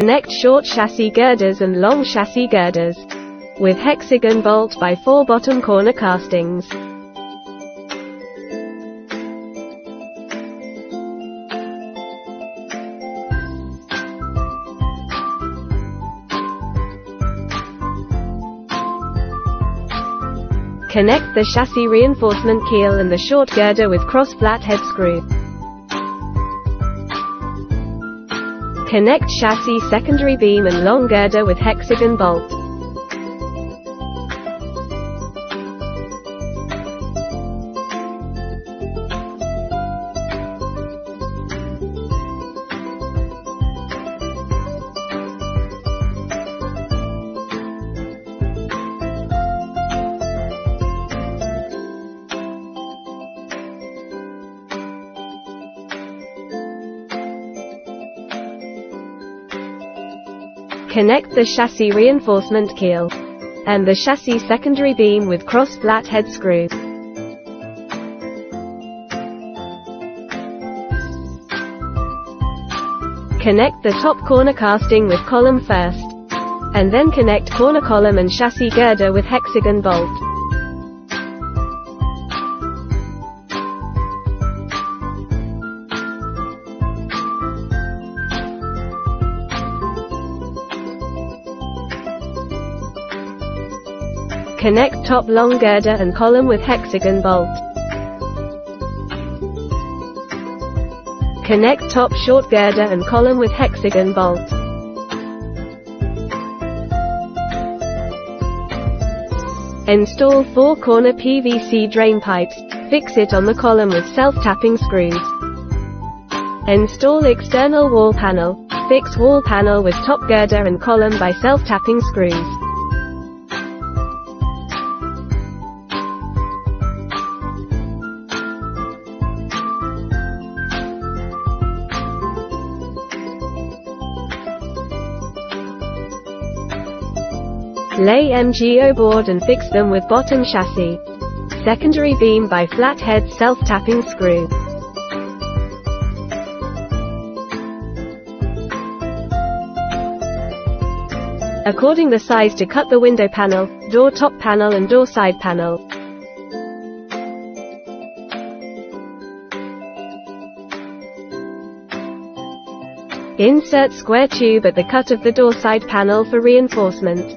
Connect short chassis girders and long chassis girders with hexagon bolt by 4 bottom corner castings. Connect the chassis reinforcement keel and the short girder with cross flathead screw. Connect chassis secondary beam and long girder with hexagon bolt. Connect the chassis reinforcement keel and the chassis secondary beam with cross flathead screw. Connect the top corner casting with column first, and then connect corner column and chassis girder with hexagon bolt. Connect top long girder and column with hexagon bolt. Connect top short girder and column with hexagon bolt. Install 4 corner PVC drain pipes. Fix it on the column with self-tapping screws. Install external wall panel. Fix wall panel with top girder and column by self-tapping screws. Lay MGO board and fix them with bottom chassis secondary beam by flathead self-tapping screw. According the size to cut the window panel, door top panel and door side panel. Insert square tube at the cut of the door side panel for reinforcement.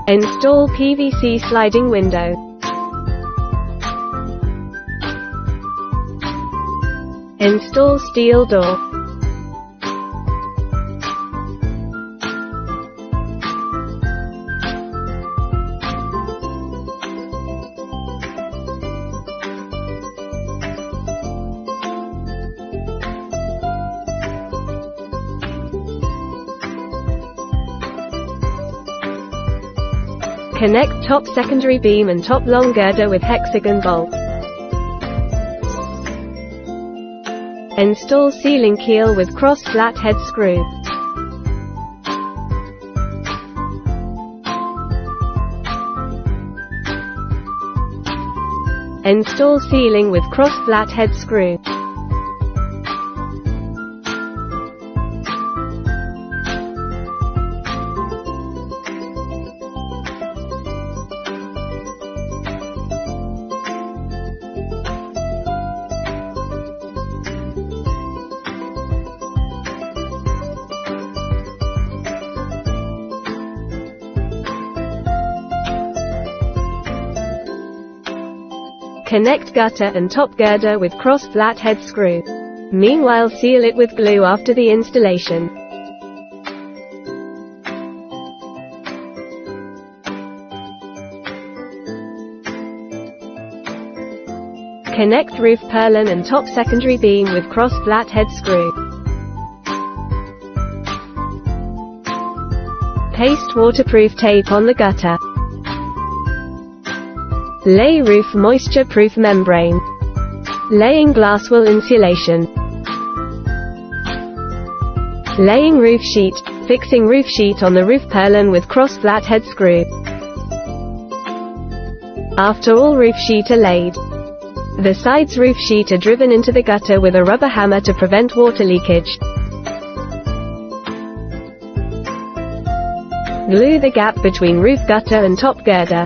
Install PVC sliding window. Install steel door. Connect top secondary beam and top long girder with hexagon bolt. Install ceiling keel with cross flathead screw. Install ceiling with cross flathead screw. Connect gutter and top girder with cross flathead screw. Meanwhile, seal it with glue after the installation. Connect roof purlin and top secondary beam with cross flathead screw. Paste waterproof tape on the gutter. Lay roof moisture-proof membrane. Laying glass wool insulation. Laying roof sheet. Fixing roof sheet on the roof purlin with cross flathead screw. After all roof sheet are laid, The sides roof sheet are driven into the gutter with a rubber hammer to prevent water leakage. Glue the gap between roof gutter and top girder.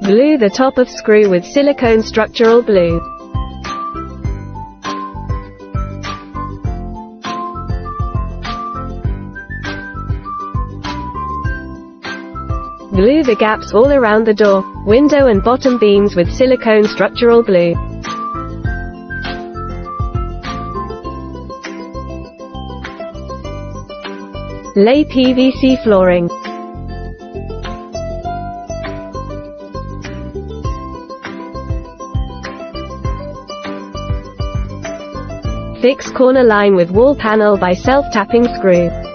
Glue the top of screw with silicone structural glue. Glue the gaps all around the door, window and bottom beams with silicone structural glue. Lay PVC flooring. Fix corner line with wall panel by self-tapping screw.